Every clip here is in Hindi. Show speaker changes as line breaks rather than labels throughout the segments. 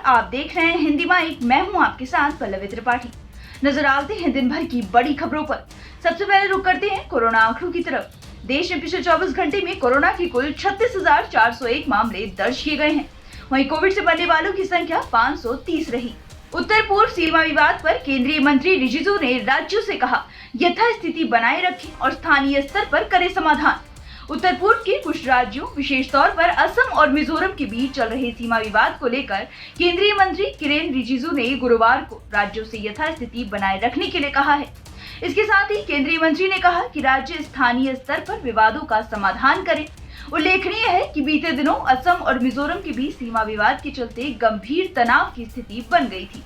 आप देख रहे हैं हिंदी माइक। मैं हूं आपके साथ पल्लवी त्रिपाठी। नजर डालते हैं दिन भर की बड़ी खबरों पर। सबसे पहले रुक करते हैं कोरोना आंकड़ों की तरफ। देश में पिछले 24 घंटे में कोरोना के कुल 36,401 मामले दर्ज किए गए हैं। वहीं कोविड से मरने वालों की संख्या 530 रही। उत्तर पूर्व सीमा विवाद पर केंद्रीय मंत्री रिजिजू ने राज्यों से कहा, यथास्थिति बनाए रखें और स्थानीय स्तर पर करें समाधान। उत्तर पूर्व के कुछ राज्यों, विशेष तौर पर असम और मिजोरम के बीच चल रहे सीमा विवाद को लेकर केंद्रीय मंत्री किरेन रिजिजू ने गुरुवार को राज्यों से यथास्थिति बनाए रखने के लिए कहा है। इसके साथ ही केंद्रीय मंत्री ने कहा कि राज्य स्थानीय स्तर पर विवादों का समाधान करें। उल्लेखनीय है कि बीते दिनों असम और मिजोरम के बीच सीमा विवाद के चलते गंभीर तनाव की स्थिति बन गई थी।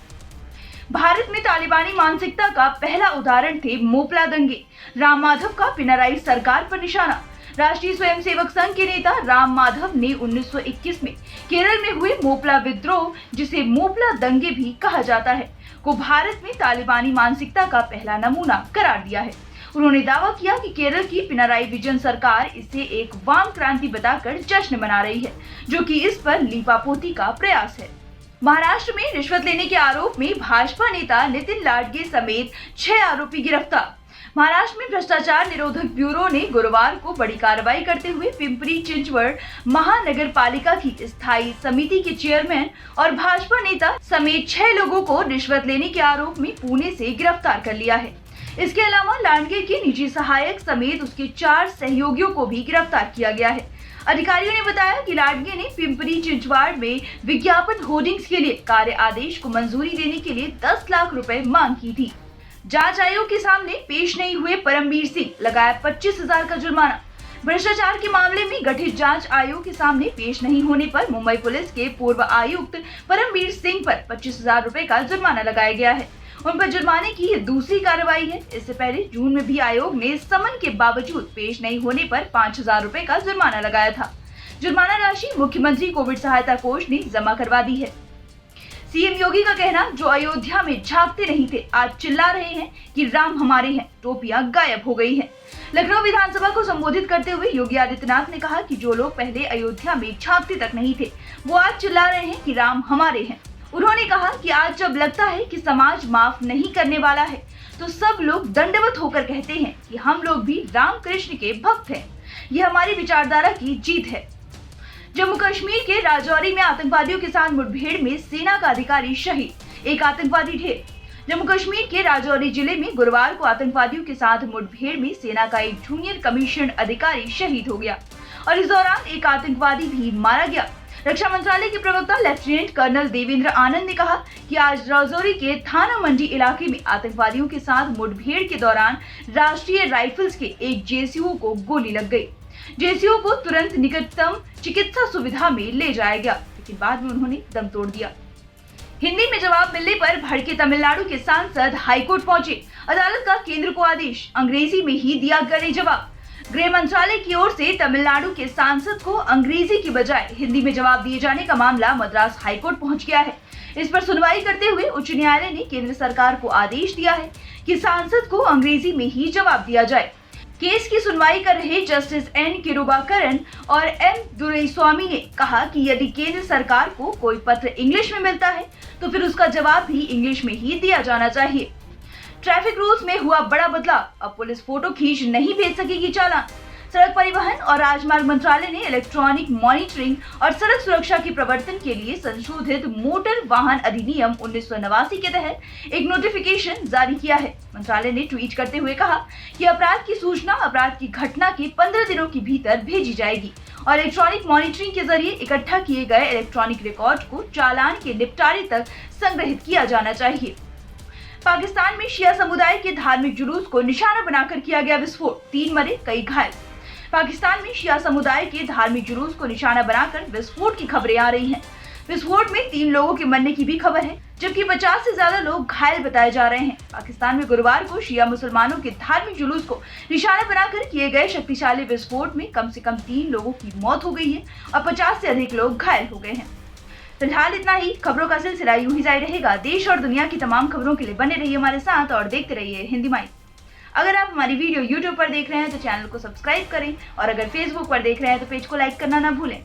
भारत में तालिबानी मानसिकता का पहला उदाहरण थे मोपला दंगे। राम माधव का पिनराई सरकार पर निशाना। राष्ट्रीय स्वयंसेवक संघ के नेता राम माधव ने 1921 में केरल में हुए मोपला विद्रोह, जिसे मोपला दंगे भी कहा जाता है, को भारत में तालिबानी मानसिकता का पहला नमूना करार दिया है। उन्होंने दावा किया कि केरल की पिनराई विजयन सरकार इसे एक वाम क्रांति बताकर जश्न मना रही है, जो कि इस पर लीपापोती का प्रयास है। महाराष्ट्र में रिश्वत लेने के आरोप में भाजपा नेता नितिन लाडगे समेत 6 आरोपी गिरफ्तार। महाराष्ट्र में भ्रष्टाचार निरोधक ब्यूरो ने गुरुवार को बड़ी कार्रवाई करते हुए पिंपरी चिंचवड महानगर पालिका की स्थायी समिति के चेयरमैन और भाजपा नेता समेत 6 लोगों को रिश्वत लेने के आरोप में पुणे से गिरफ्तार कर लिया है। इसके अलावा लाडगे के निजी सहायक समेत उसके 4 सहयोगियों को भी गिरफ्तार किया गया है। अधिकारियों ने बताया कि लाडगे ने पिंपरी चिंचवड में विज्ञापन होर्डिंग्स के लिए कार्य आदेश को मंजूरी देने के लिए 10 लाख रुपए मांग की थी। जांच आयोग के सामने पेश नहीं हुए परमवीर सिंह, लगाया 25,000 का जुर्माना। भ्रष्टाचार के मामले में गठित जांच आयोग के सामने पेश नहीं होने पर मुंबई पुलिस के पूर्व आयुक्त परमवीर सिंह पर 25,000 रुपए का जुर्माना लगाया गया है। उन पर जुर्माने की ये दूसरी कार्रवाई है। इससे पहले जून में भी आयोग ने समन के बावजूद पेश नहीं होने पर 5,000 रुपए का जुर्माना लगाया था। जुर्माना राशि मुख्यमंत्री कोविड सहायता कोष ने जमा करवा दी है। सीएम योगी का कहना, जो अयोध्या में झांकते नहीं थे आज चिल्ला रहे हैं कि राम हमारे हैं, टोपियां गायब हो गई हैं। लखनऊ विधानसभा को संबोधित करते हुए योगी आदित्यनाथ ने कहा कि जो लोग पहले अयोध्या में झांकते तक नहीं थे, वो आज चिल्ला रहे हैं कि राम हमारे हैं। उन्होंने कहा कि आज जब लगता है कि समाज माफ नहीं करने वाला है, तो सब लोग दंडवत होकर कहते हैं कि हम लोग भी राम कृष्ण के भक्त हैं। ये हमारी विचारधारा की जीत है। जम्मू कश्मीर के राजौरी में आतंकवादियों के साथ मुठभेड़ में सेना का अधिकारी शहीद, एक आतंकवादी ढेर। जम्मू कश्मीर के राजौरी जिले में गुरुवार को आतंकवादियों के साथ मुठभेड़ में सेना का एक जूनियर कमीशन अधिकारी शहीद हो गया और इस दौरान एक आतंकवादी भी मारा गया। रक्षा मंत्रालय के प्रवक्ता लेफ्टिनेंट कर्नल देवेंद्र आनंद ने कहा कि आज राजौरी के थाना मंडी इलाके में आतंकवादियों के साथ मुठभेड़ के दौरान राष्ट्रीय राइफल्स के एक जेसीओ को गोली लग गई। जेसीओ को तुरंत निकटतम चिकित्सा सुविधा में ले जाया गया, लेकिन बाद में उन्होंने दम तोड़ दिया। हिंदी में जवाब मिलने पर भड़के तमिलनाडु के सांसद हाईकोर्ट पहुंचे। अदालत का केंद्र को आदेश, अंग्रेजी में ही दिया करें जवाब। गृह मंत्रालय की ओर से तमिलनाडु के सांसद को अंग्रेजी की बजाय हिंदी में जवाब दिए जाने का मामला मद्रास हाईकोर्ट पहुंच गया है। इस पर सुनवाई करते हुए उच्च न्यायालय ने केंद्र सरकार को आदेश दिया है कि सांसद को अंग्रेजी में ही जवाब दिया जाए। केस की सुनवाई कर रहे जस्टिस एन किरुबाकरन और एम दुरईस्वामी ने कहा कि यदि केंद्र सरकार को कोई पत्र इंग्लिश में मिलता है, तो फिर उसका जवाब भी इंग्लिश में ही दिया जाना चाहिए। ट्रैफिक रूल्स में हुआ बड़ा बदलाव, अब पुलिस फोटो खींच नहीं भेज सकेगी चालान। सड़क परिवहन और राजमार्ग मंत्रालय ने इलेक्ट्रॉनिक मॉनिटरिंग और सड़क सुरक्षा के प्रवर्तन के लिए संशोधित मोटर वाहन अधिनियम 1989 के तहत एक नोटिफिकेशन जारी किया है। मंत्रालय ने ट्वीट करते हुए कहा कि अपराध की सूचना अपराध की घटना के 15 दिनों के भीतर भेजी जाएगी और इलेक्ट्रॉनिक मॉनिटरिंग के जरिए इकट्ठा किए गए इलेक्ट्रॉनिक रिकॉर्ड को चालान के निपटारे तक संग्रहित किया जाना चाहिए। पाकिस्तान में शिया समुदाय के धार्मिक जुलूस को निशाना बनाकर किया गया विस्फोट, 3 मरे, कई घायल। पाकिस्तान में शिया समुदाय के धार्मिक जुलूस को निशाना बनाकर विस्फोट की खबरें आ रही हैं। विस्फोट में 3 लोगों के मरने की भी खबर है, जबकि 50 से ज्यादा लोग घायल बताए जा रहे हैं। पाकिस्तान में गुरुवार को शिया मुसलमानों के धार्मिक जुलूस को निशाना बनाकर किए गए शक्तिशाली विस्फोट में कम से कम 3 लोगों की मौत हो गई है और 50 से अधिक लोग घायल हो गए हैं। फिलहाल इतना ही। खबरों का सिलसिला यूं ही जारी रहेगा। देश और दुनिया की तमाम खबरों के लिए बने रहिए हमारे साथ और देखते रहिए हिंदी माइक। अगर आप हमारी वीडियो YouTube पर देख रहे हैं तो चैनल को सब्सक्राइब करें और अगर Facebook पर देख रहे हैं तो पेज को लाइक करना ना भूलें।